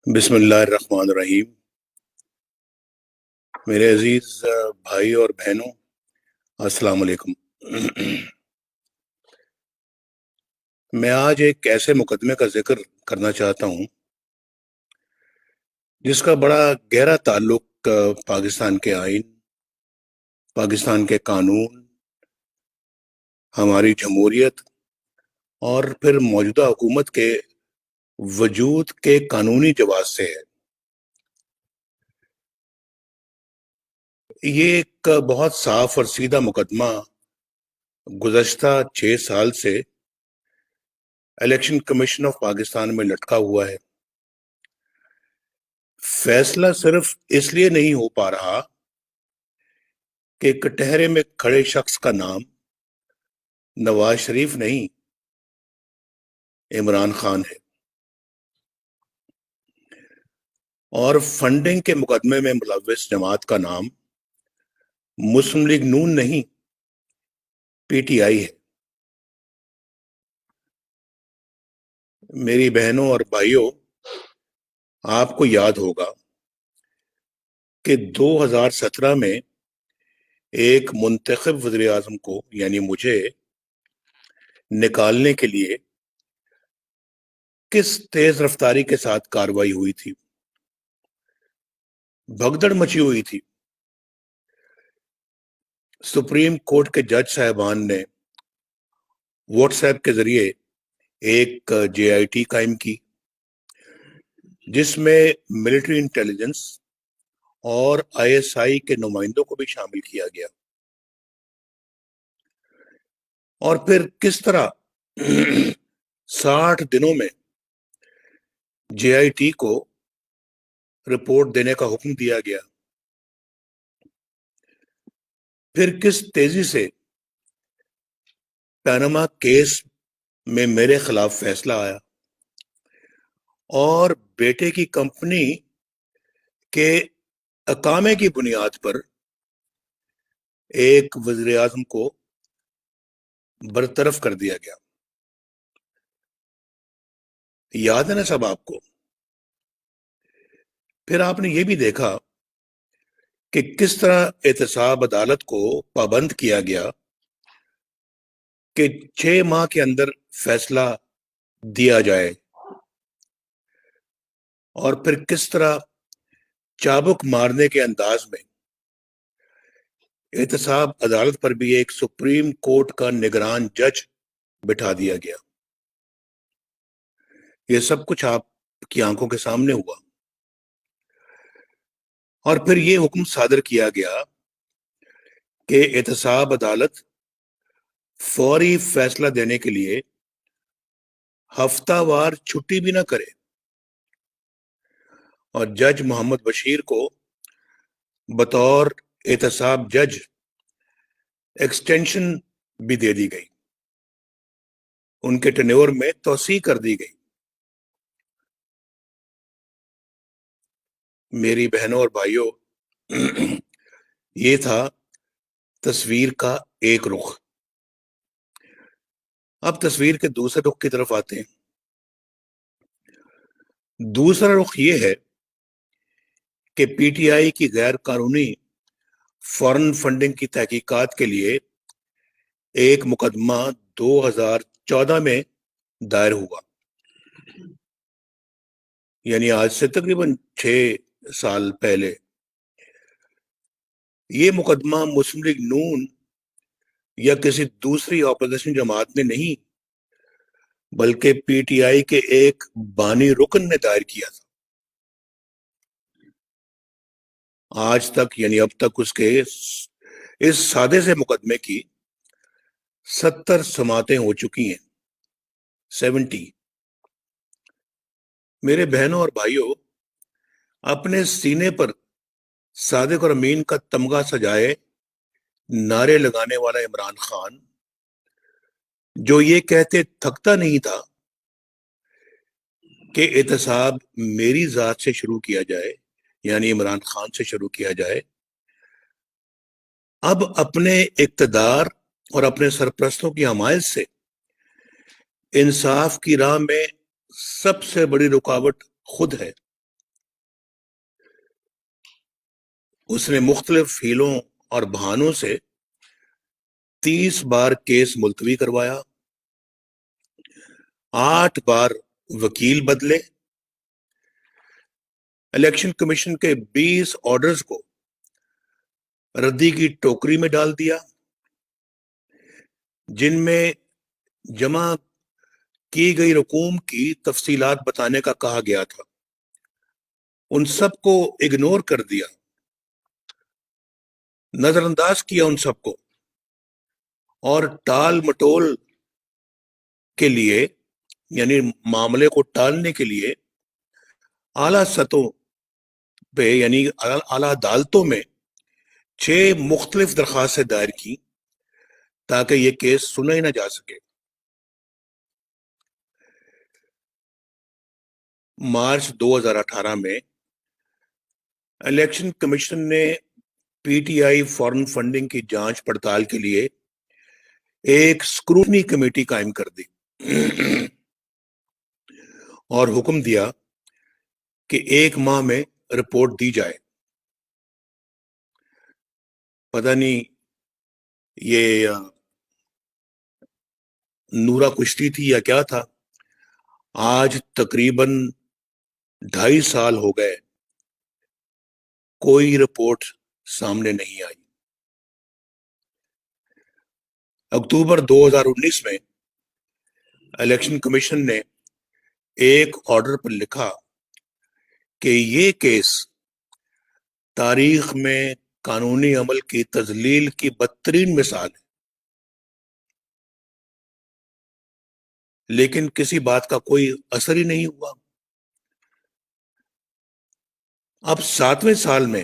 بسم اللہ الرحمن الرحیم۔ میرے عزیز بھائی اور بہنوں، السلام علیکم۔ میں آج ایک ایسے مقدمے کا ذکر کرنا چاہتا ہوں جس کا بڑا گہرا تعلق پاکستان کے آئین، پاکستان کے قانون، ہماری جمہوریت اور پھر موجودہ حکومت کے وجود کے قانونی جواز سے ہے۔ یہ ایک بہت صاف اور سیدھا مقدمہ گزشتہ 6 سال سے الیکشن کمیشن آف پاکستان میں لٹکا ہوا ہے۔ فیصلہ صرف اس لیے نہیں ہو پا رہا کہ کٹہرے میں کھڑے شخص کا نام نواز شریف نہیں، عمران خان ہے، اور فنڈنگ کے مقدمے میں ملوث جماعت کا نام مسلم لیگ نون نہیں، پی ٹی آئی ہے۔ میری بہنوں اور بھائیوں، آپ کو یاد ہوگا کہ 2017 میں ایک منتخب وزیر اعظم کو یعنی مجھے نکالنے کے لیے کس تیز رفتاری کے ساتھ کارروائی ہوئی تھی، بھگدڑ مچی ہوئی تھی۔ سپریم کورٹ کے جج صاحبان نے واٹس ایپ کے ذریعے ایک جے آئی ٹی قائم کی جس میں ملٹری انٹیلیجنس اور آئی ایس آئی کے نمائندوں کو بھی شامل کیا گیا، اور پھر کس طرح 60 دنوں میں جے آئی ٹی کو رپورٹ دینے کا حکم دیا گیا، پھر کس تیزی سے پیناما کیس میں میرے خلاف فیصلہ آیا اور بیٹے کی کمپنی کے اقامے کی بنیاد پر ایک وزیر اعظم کو برطرف کر دیا گیا۔ یاد ہے نا سب آپ کو؟ پھر آپ نے یہ بھی دیکھا کہ کس طرح احتساب عدالت کو پابند کیا گیا کہ 6 ماہ کے اندر فیصلہ دیا جائے، اور پھر کس طرح چابک مارنے کے انداز میں احتساب عدالت پر بھی ایک سپریم کورٹ کا نگران جج بٹھا دیا گیا۔ یہ سب کچھ آپ کی آنکھوں کے سامنے ہوا، اور پھر یہ حکم صادر کیا گیا کہ احتساب عدالت فوری فیصلہ دینے کے لیے ہفتہ وار چھٹی بھی نہ کرے، اور جج محمد بشیر کو بطور احتساب جج ایکسٹینشن بھی دے دی گئی، ان کے ٹینیور میں توسیع کر دی گئی۔ میری بہنوں اور بھائیوں، یہ تھا تصویر کا ایک رخ۔ اب تصویر کے دوسرے رخ کی طرف آتے ہیں۔ دوسرا رخ یہ ہے کہ پی ٹی آئی کی غیر قانونی فارن فنڈنگ کی تحقیقات کے لیے ایک مقدمہ 2014 میں دائر ہوا، یعنی آج سے تقریباً 6 سال پہلے۔ یہ مقدمہ مسلم لیگ نون یا کسی دوسری اپوزیشن جماعت نے نہیں، بلکہ پی ٹی آئی کے ایک بانی رکن نے دائر کیا تھا۔ آج تک یعنی اب تک اس کے اس سادے سے مقدمے کی 70 سماعتیں ہو چکی ہیں، 70۔ میرے بہنوں اور بھائیوں، اپنے سینے پر صادق اور امین کا تمغہ سجائے نعرے لگانے والا عمران خان، جو یہ کہتے تھکتا نہیں تھا کہ احتساب میری ذات سے شروع کیا جائے، یعنی عمران خان سے شروع کیا جائے، اب اپنے اقتدار اور اپنے سرپرستوں کی حمایت سے انصاف کی راہ میں سب سے بڑی رکاوٹ خود ہے۔ اس نے مختلف ہیلوں اور بہانوں سے 30 بار کیس ملتوی کروایا، 8 بار وکیل بدلے، الیکشن کمیشن کے 20 آرڈرز کو ردی کی ٹوکری میں ڈال دیا، جن میں جمع کی گئی رقوم کی تفصیلات بتانے کا کہا گیا تھا، ان سب کو اگنور کر دیا، نظر انداز کیا ان سب کو، اور ٹال مٹول کے لیے، یعنی معاملے کو ٹالنے کے لیے اعلیٰ سطحوں پہ یعنی اعلیٰ عدالتوں میں 6 مختلف درخواستیں دائر کی تاکہ یہ کیس سنا ہی نہ جا سکے۔ مارچ 2018 میں الیکشن کمیشن نے P T I foreign funding کی جانچ پڑتال کے لیے ایک اسکروٹنی کمیٹی قائم کر دی اور حکم دیا کہ 1 ماہ میں رپورٹ دی جائے۔ پتہ نہیں یہ نورا کشتی تھی یا کیا تھا، آج تقریباً 2.5 سال ہو گئے، کوئی رپورٹ سامنے نہیں آئی۔ اکتوبر 2019 میں الیکشن کمیشن نے ایک آرڈر پر لکھا کہ یہ کیس تاریخ میں قانونی عمل کی تذلیل کی بدترین مثال ہے، لیکن کسی بات کا کوئی اثر ہی نہیں ہوا۔ اب 7ویں سال میں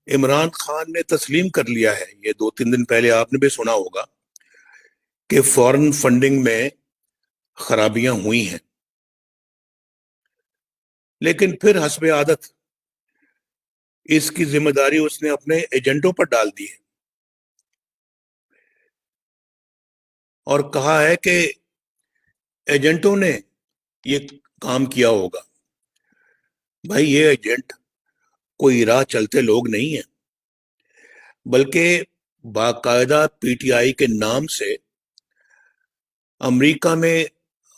عمران خان نے تسلیم کر لیا ہے، یہ 2-3 دن پہلے آپ نے بھی سنا ہوگا کہ فورن فنڈنگ میں خرابیاں ہوئی ہیں، لیکن پھر حسب عادت اس کی ذمہ داری اس نے اپنے ایجنٹوں پر ڈال دی ہے اور کہا ہے کہ ایجنٹوں نے یہ کام کیا ہوگا۔ بھائی یہ ایجنٹ کوئی راہ چلتے لوگ نہیں ہیں، بلکہ باقاعدہ پی ٹی آئی کے نام سے امریکہ میں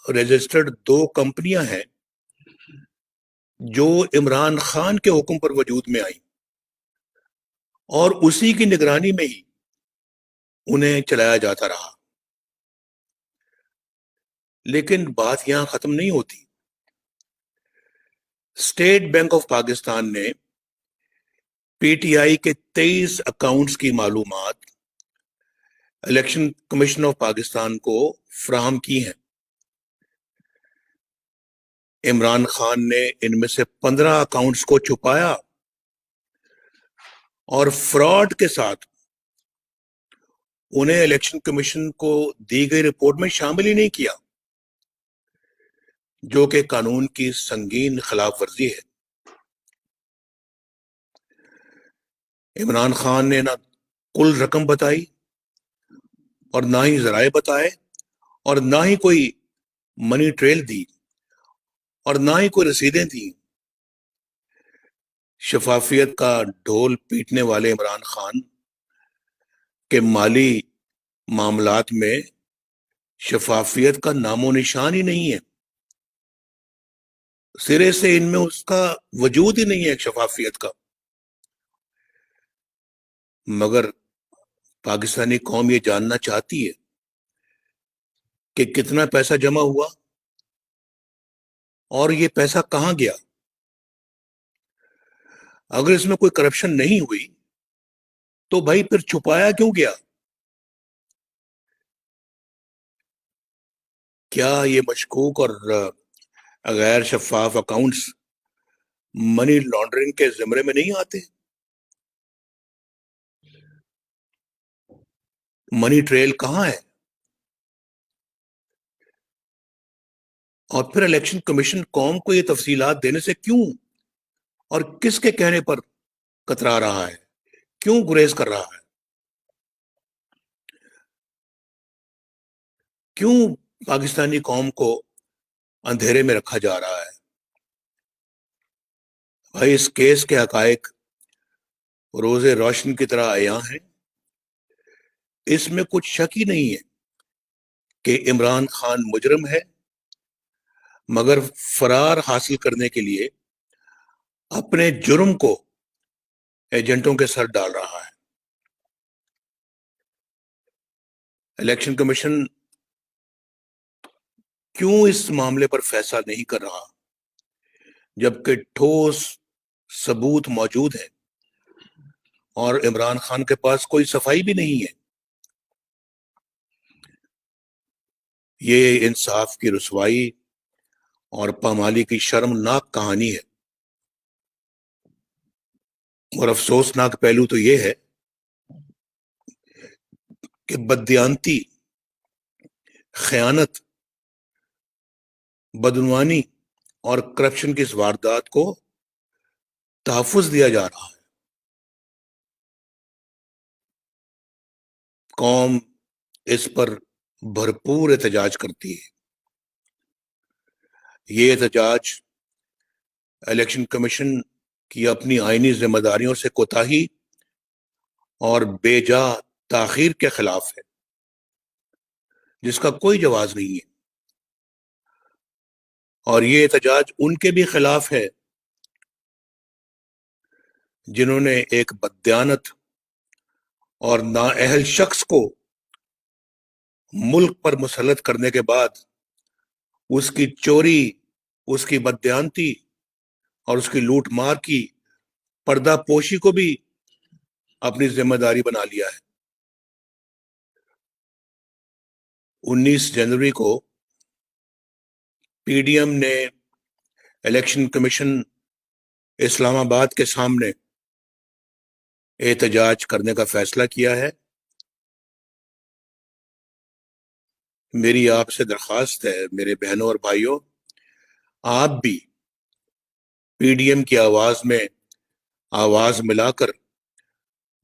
رجسٹرڈ 2 کمپنیاں ہیں جو عمران خان کے حکم پر وجود میں آئیں اور اسی کی نگرانی میں ہی انہیں چلایا جاتا رہا۔ لیکن بات یہاں ختم نہیں ہوتی۔ اسٹیٹ بینک آف پاکستان نے پی ٹی آئی کے 23 اکاؤنٹس کی معلومات الیکشن کمیشن آف پاکستان کو فراہم کی ہیں۔ عمران خان نے ان میں سے 15 اکاؤنٹس کو چھپایا اور فراڈ کے ساتھ انہیں الیکشن کمیشن کو دی گئی رپورٹ میں شامل ہی نہیں کیا، جو کہ قانون کی سنگین خلاف ورزی ہے۔ عمران خان نے نہ کل رقم بتائی اور نہ ہی ذرائع بتائے اور نہ ہی کوئی منی ٹریل دی اور نہ ہی کوئی رسیدیں دی۔ شفافیت کا ڈھول پیٹنے والے عمران خان کے مالی معاملات میں شفافیت کا نام و نشان ہی نہیں ہے، سرے سے ان میں اس کا وجود ہی نہیں ہے شفافیت کا۔ مگر پاکستانی قوم یہ جاننا چاہتی ہے کہ کتنا پیسہ جمع ہوا اور یہ پیسہ کہاں گیا۔ اگر اس میں کوئی کرپشن نہیں ہوئی تو بھائی پھر چھپایا کیوں گیا؟ کیا یہ مشکوک اور غیر شفاف اکاؤنٹس منی لانڈرنگ کے زمرے میں نہیں آتے؟ منی ٹریل کہاں ہے؟ اور پھر الیکشن کمیشن قوم کو یہ تفصیلات دینے سے کیوں اور کس کے کہنے پر کترا رہا ہے، کیوں گریز کر رہا ہے؟ کیوں پاکستانی قوم کو اندھیرے میں رکھا جا رہا ہے؟ بھائی اس کیس کے حقائق روز روشن کی طرح عیاں ہیں. اس میں کچھ شک ہی نہیں ہے کہ عمران خان مجرم ہے، مگر فرار حاصل کرنے کے لیے اپنے جرم کو ایجنٹوں کے سر ڈال رہا ہے. الیکشن کمیشن کیوں اس معاملے پر فیصلہ نہیں کر رہا جبکہ ٹھوس ثبوت موجود ہے اور عمران خان کے پاس کوئی صفائی بھی نہیں ہے؟ یہ انصاف کی رسوائی اور پامالی کی شرمناک کہانی ہے. اور افسوسناک پہلو تو یہ ہے کہ بددیانتی، خیانت، بدعنوانی اور کرپشن کی اس واردات کو تحفظ دیا جا رہا ہے. قوم اس پر بھرپور احتجاج کرتی ہے. یہ احتجاج الیکشن کمیشن کی اپنی آئینی ذمہ داریوں سے کوتاہی اور بے جا تاخیر کے خلاف ہے، جس کا کوئی جواز نہیں ہے. اور یہ احتجاج ان کے بھی خلاف ہے جنہوں نے ایک بددیانت اور نااہل شخص کو ملک پر مسلط کرنے کے بعد اس کی چوری، اس کی بددیانتی اور اس کی لوٹ مار کی پردہ پوشی کو بھی اپنی ذمہ داری بنا لیا ہے. 19 جنوری کو پی ڈی ایم نے الیکشن کمیشن اسلام آباد کے سامنے احتجاج کرنے کا فیصلہ کیا ہے. میری آپ سے درخواست ہے میرے بہنوں اور بھائیوں، آپ بھی پی ڈی ایم کی آواز میں آواز ملا کر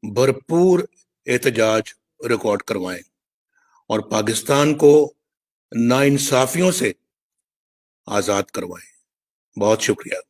بھرپور احتجاج ریکارڈ کروائیں اور پاکستان کو ناانصافیوں سے آزاد کروائیں. بہت شکریہ.